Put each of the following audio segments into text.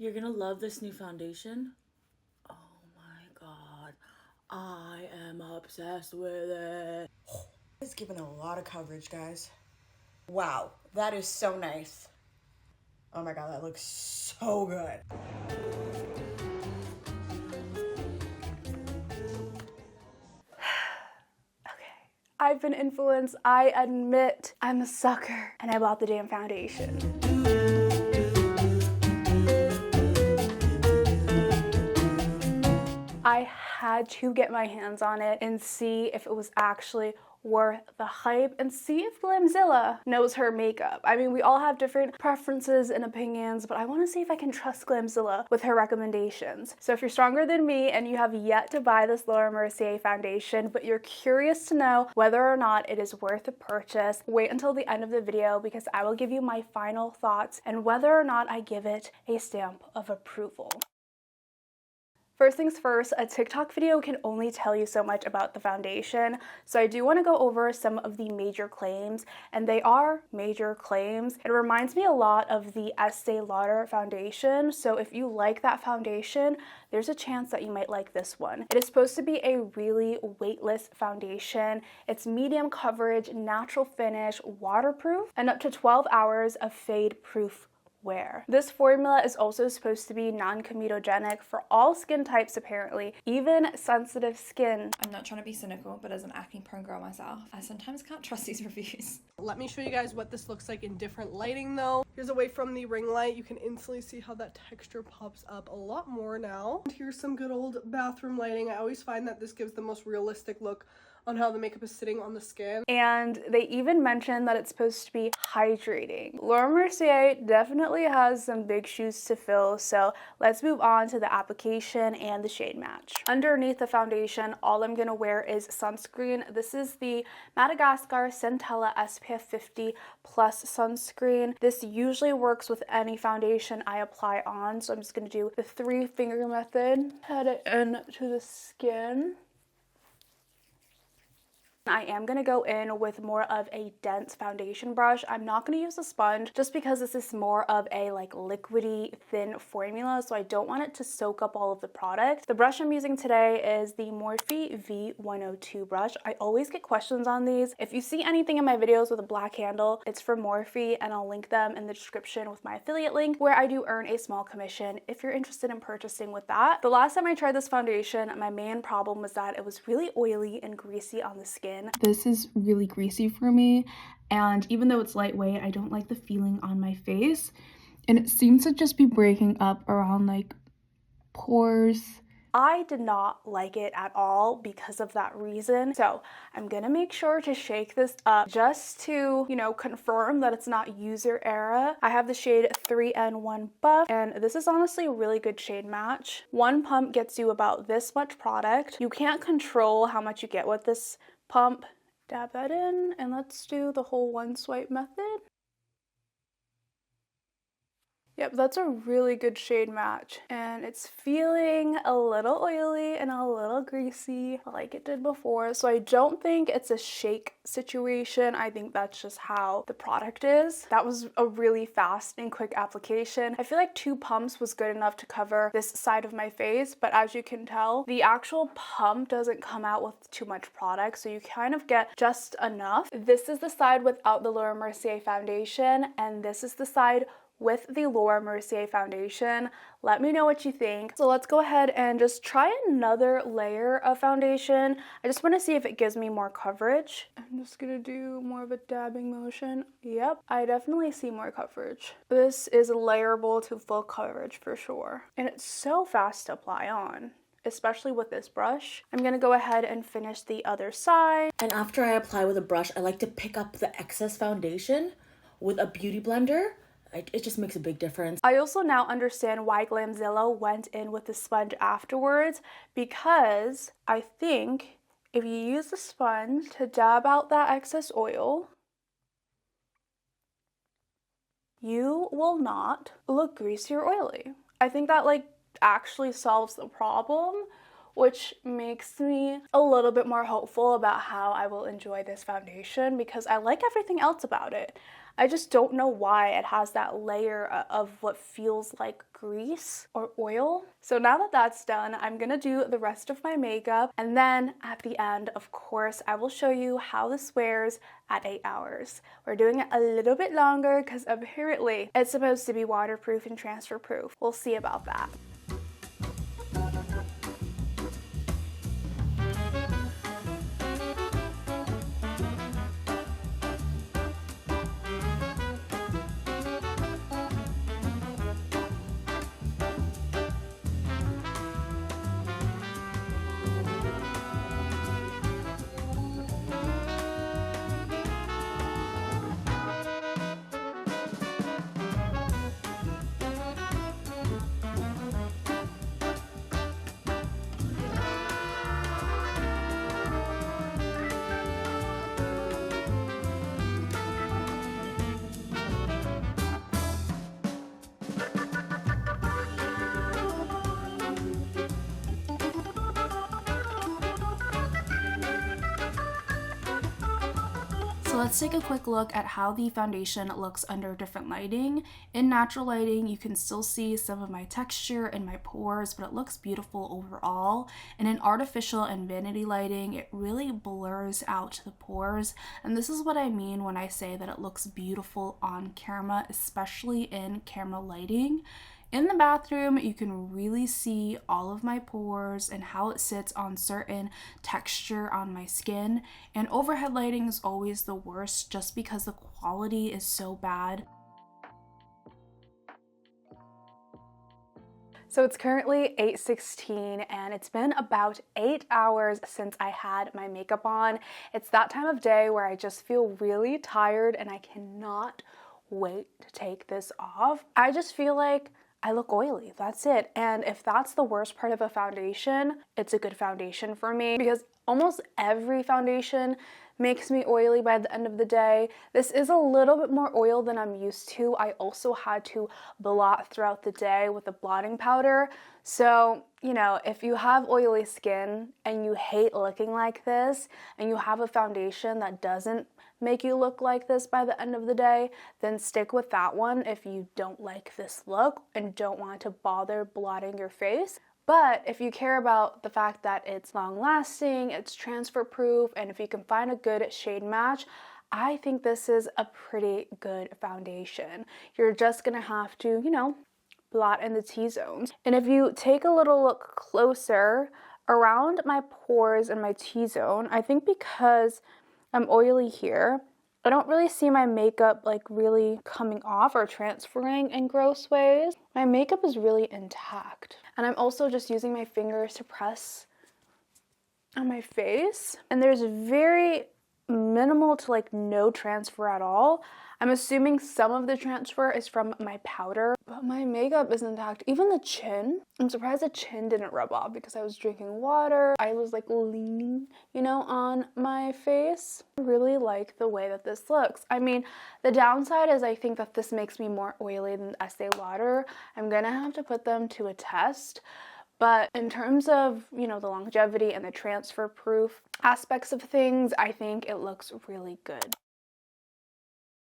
You're gonna love this new foundation. Oh my god. I am obsessed with it. It's giving a lot of coverage, guys. Wow, that is so nice. Oh my god, that looks so good. I've been influenced. I admit I'm a sucker. And I bought the damn foundation. I had to get my hands on it and see if it was actually worth the hype and see if Glamzilla knows her makeup. I mean, we all have different preferences and opinions, but I want to see if I can trust Glamzilla with her recommendations. So if you're stronger than me and you have yet to buy this Laura Mercier foundation, but you're curious to know whether or not it is worth a purchase, wait until the end of the video because I will give you my final thoughts and whether or not I give it a stamp of approval. First things first, a TikTok video can only tell you so much about the foundation, so I do want to go over some of the major claims, and they are major claims. It reminds me a lot of the Estee Lauder foundation, so if you like that foundation, there's a chance that you might like this one. It is supposed to be a really weightless foundation. It's medium coverage, natural finish, waterproof, and up to 12 hours of fade-proof wear. This formula is also supposed to be non-comedogenic for all skin types apparently, even sensitive skin. I'm not trying to be cynical, but as an acne-prone girl myself, I sometimes can't trust these reviews. Let me show you guys what this looks like in different lighting though. Here's away from the ring light. You can instantly see how that texture pops up a lot more now. And here's some good old bathroom lighting. I always find that this gives the most realistic look on how the makeup is sitting on the skin. And they even mentioned that it's supposed to be hydrating. Laura Mercier definitely has some big shoes to fill, so let's move on to the application and the shade match. Underneath the foundation, all I'm gonna wear is sunscreen. This is the Madagascar Centella SPF 50 Plus sunscreen. This usually works with any foundation I apply on, so I'm just gonna do the 3-finger method. Head it into the skin. I am going to go in with more of a dense foundation brush. I'm not going to use a sponge just because this is more of a like liquidy thin formula, so I don't want it to soak up all of the product. The brush I'm using today is the Morphe V102 brush. I always get questions on these. If you see anything in my videos with a black handle, it's from Morphe, and I'll link them in the description with my affiliate link where I do earn a small commission if you're interested in purchasing with that. The last time I tried this foundation, my main problem was that it was really oily and greasy on the skin. This is really greasy for me, and even though it's lightweight, I don't like the feeling on my face, and it seems to just be breaking up around like pores. I did not like it at all because of that reason, so I'm gonna make sure to shake this up just to, you know, confirm that it's not user error. I have the shade 3N1 Buff, and this is honestly a really good shade match. One pump gets you about this much product. You can't control how much you get with this pump. Dab that in, and let's do the whole one swipe method. Yep, that's a really good shade match, and it's feeling a little oily and a little greasy like it did before, so I don't think it's a shake situation. I think that's just how the product is. That was a really fast and quick application. I feel like 2 pumps was good enough to cover this side of my face, but as you can tell, the actual pump doesn't come out with too much product, so you kind of get just enough. This is the side without the Laura Mercier foundation, and this is the side with the Laura Mercier foundation. Let me know what you think. So let's go ahead and just try another layer of foundation. I just want to see if it gives me more coverage. I'm just gonna do more of a dabbing motion. Yep, I definitely see more coverage. This is layerable to full coverage for sure. And it's so fast to apply on, especially with this brush. I'm gonna go ahead and finish the other side. And after I apply with a brush, I like to pick up the excess foundation with a beauty blender. It just makes a big difference. I also now understand why Glamzilla went in with the sponge afterwards, because I think if you use the sponge to dab out that excess oil, you will not look greasy or oily. I think that like actually solves the problem, which makes me a little bit more hopeful about how I will enjoy this foundation because I like everything else about it. I just don't know why it has that layer of what feels like grease or oil. So now that that's done, I'm gonna do the rest of my makeup, and then at the end, of course, I will show you how this wears at 8 hours. We're doing it a little bit longer because apparently it's supposed to be waterproof and transfer proof. We'll see about that. So let's take a quick look at how the foundation looks under different lighting. In natural lighting, you can still see some of my texture and my pores, but it looks beautiful overall. And in artificial and vanity lighting, it really blurs out the pores. And this is what I mean when I say that it looks beautiful on camera, especially in camera lighting. In the bathroom, you can really see all of my pores and how it sits on certain texture on my skin. And overhead lighting is always the worst just because the quality is so bad. So it's currently 8:16 and it's been about 8 hours since I had my makeup on. It's that time of day where I just feel really tired and I cannot wait to take this off. I just feel like I look oily, that's it. And if that's the worst part of a foundation, it's a good foundation for me because almost every foundation makes me oily by the end of the day. This is a little bit more oil than I'm used to. I also had to blot throughout the day with a blotting powder. So, you know, if you have oily skin and you hate looking like this and you have a foundation that doesn't make you look like this by the end of the day, then stick with that one if you don't like this look and don't want to bother blotting your face. But if you care about the fact that it's long lasting, it's transfer proof, and if you can find a good shade match, I think this is a pretty good foundation. You're just gonna have to, you know, blot in the T-zones. And if you take a little look closer around my pores and my T-zone, I think because I'm oily here, I don't really see my makeup like really coming off or transferring in gross ways. My makeup is really intact. And I'm also just using my fingers to press on my face. And there's very minimal to like no transfer at all. I'm assuming some of the transfer is from my powder, but my makeup is intact. Even the chin, I'm surprised the chin didn't rub off because I was drinking water. I was like leaning, you know, on my face. I really like the way that this looks. I mean, the downside is I think that this makes me more oily than Estee Lauder. I'm gonna have to put them to a test. But in terms of, you know, the longevity and the transfer proof aspects of things, I think it looks really good.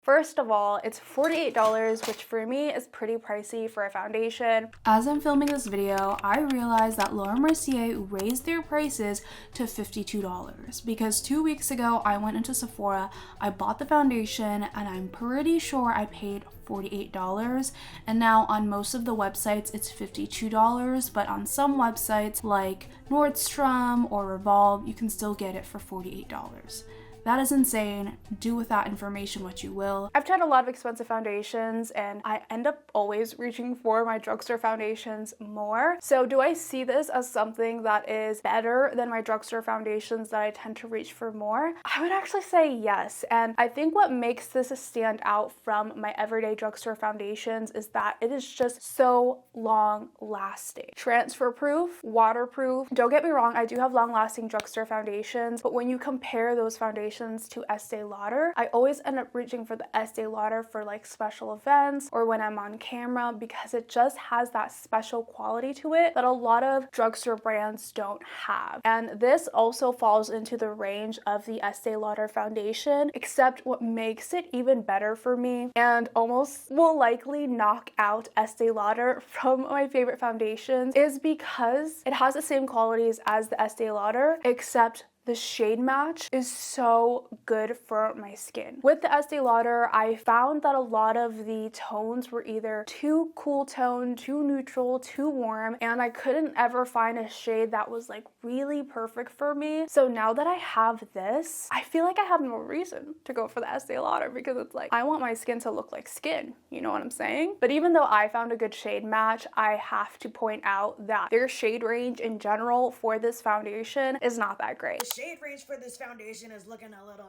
First of all, it's $48, which for me is pretty pricey for a foundation. As I'm filming this video, I realized that Laura Mercier raised their prices to $52 because 2 weeks ago I went into Sephora, I bought the foundation, and I'm pretty sure I paid $48, and now on most of the websites it's $52, but on some websites like Nordstrom or Revolve, you can still get it for $48. That is insane. Do with that information what you will. I've tried a lot of expensive foundations and I end up always reaching for my drugstore foundations more. So do I see this as something that is better than my drugstore foundations that I tend to reach for more? I would actually say yes. And I think what makes this stand out from my everyday drugstore foundations is that it is just so long lasting. Transfer proof, waterproof. Don't get me wrong, I do have long lasting drugstore foundations, but when you compare those foundations foundations to Estee Lauder. I always end up reaching for the Estee Lauder for like special events or when I'm on camera because it just has that special quality to it that a lot of drugstore brands don't have. And this also falls into the range of the Estee Lauder foundation, except what makes it even better for me and almost will likely knock out Estee Lauder from my favorite foundations is because it has the same qualities as the Estee Lauder, except the shade match is so good for my skin. With the Estee Lauder, I found that a lot of the tones were either too cool tone, too neutral, too warm, and I couldn't ever find a shade that was like really perfect for me. So now that I have this, I feel like I have no reason to go for the Estee Lauder because it's like, I want my skin to look like skin, you know what I'm saying? But even though I found a good shade match, I have to point out that their shade range in general for this foundation is not that great. Shade range for this foundation is looking a little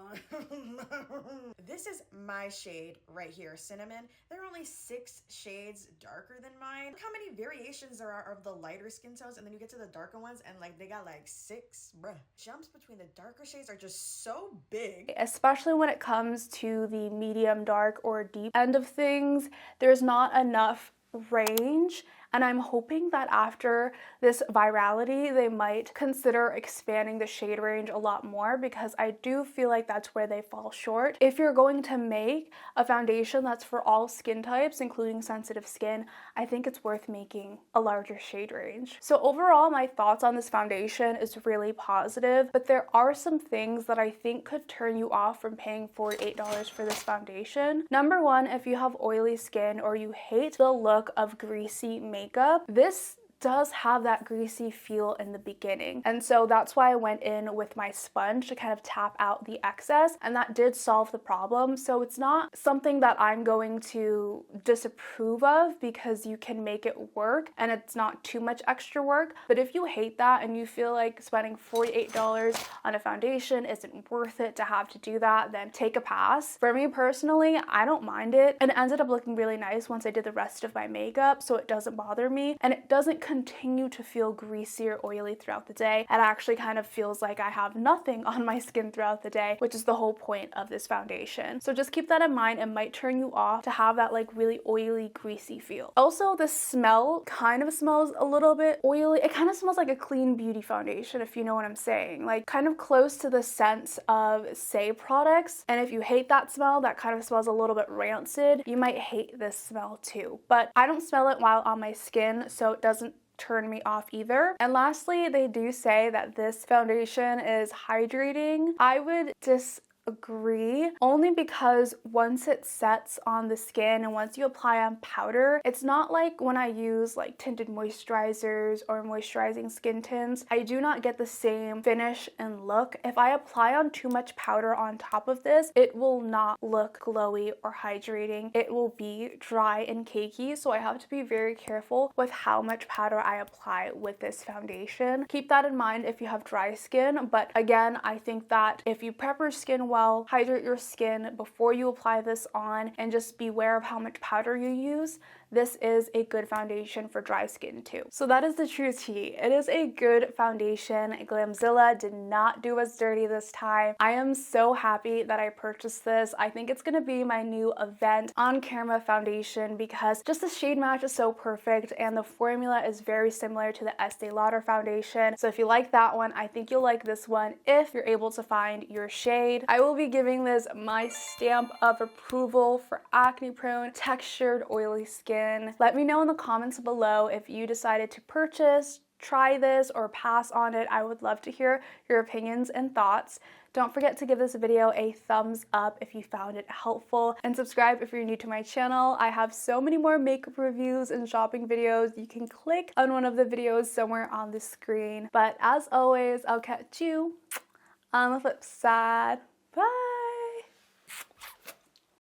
this is my shade right here, cinnamon. There are only 6 shades darker than mine. Look how many variations there are of the lighter skin tones, and then you get to the darker ones and like they got like 6. Bruh, jumps between the darker shades are just so big, especially when it comes to the medium dark or deep end of things. There's not enough range, and I'm hoping that after this virality they might consider expanding the shade range a lot more because I do feel like that's where they fall short. If you're going to make a foundation that's for all skin types, including sensitive skin, I think it's worth making a larger shade range. So overall, my thoughts on this foundation is really positive, but there are some things that I think could turn you off from paying $48 for this foundation. Number one, if you have oily skin or you hate the look of greasy makeup, this does have that greasy feel in the beginning. And so that's why I went in with my sponge to kind of tap out the excess, and that did solve the problem. So it's not something that I'm going to disapprove of because you can make it work and it's not too much extra work. But if you hate that and you feel like spending $48 on a foundation isn't worth it to have to do that, then take a pass. For me personally, I don't mind it, and it ended up looking really nice once I did the rest of my makeup, so it doesn't bother me and it doesn't continue to feel greasy or oily throughout the day. It actually kind of feels like I have nothing on my skin throughout the day, which is the whole point of this foundation. So just keep that in mind. It might turn you off to have that like really oily, greasy feel. Also, the smell kind of smells a little bit oily. It kind of smells like a clean beauty foundation, if you know what I'm saying. Like kind of close to the sense of Say products. And if you hate that smell, that kind of smells a little bit rancid, you might hate this smell too. But I don't smell it while on my skin, so it doesn't turn me off either. And lastly, they do say that this foundation is hydrating. I would disagree, only because once it sets on the skin and once you apply on powder, it's not like when I use like tinted moisturizers or moisturizing skin tints. I do not get the same finish and look. If I apply on too much powder on top of this, it will not look glowy or hydrating. It will be dry and cakey, so I have to be very careful with how much powder I apply with this foundation. Keep that in mind if you have dry skin, but again, I think that if you prep your skin well, hydrate your skin before you apply this on, and just beware of how much powder you use, this is a good foundation for dry skin too. So that is the true tea. It is a good foundation. Glamzilla did not do us dirty this time. I am so happy that I purchased this. I think it's gonna be my new event on camera foundation because just the shade match is so perfect and the formula is very similar to the Estee Lauder foundation. So if you like that one, I think you'll like this one if you're able to find your shade. I will be giving this my stamp of approval for acne-prone, textured, oily skin. Let me know in the comments below if you decided to purchase, try this, or pass on it. I would love to hear your opinions and thoughts. Don't forget to give this video a thumbs up if you found it helpful, and subscribe if you're new to my channel. I have so many more makeup reviews and shopping videos. You can click on one of the videos somewhere on the screen. But as always, I'll catch you on the flip side.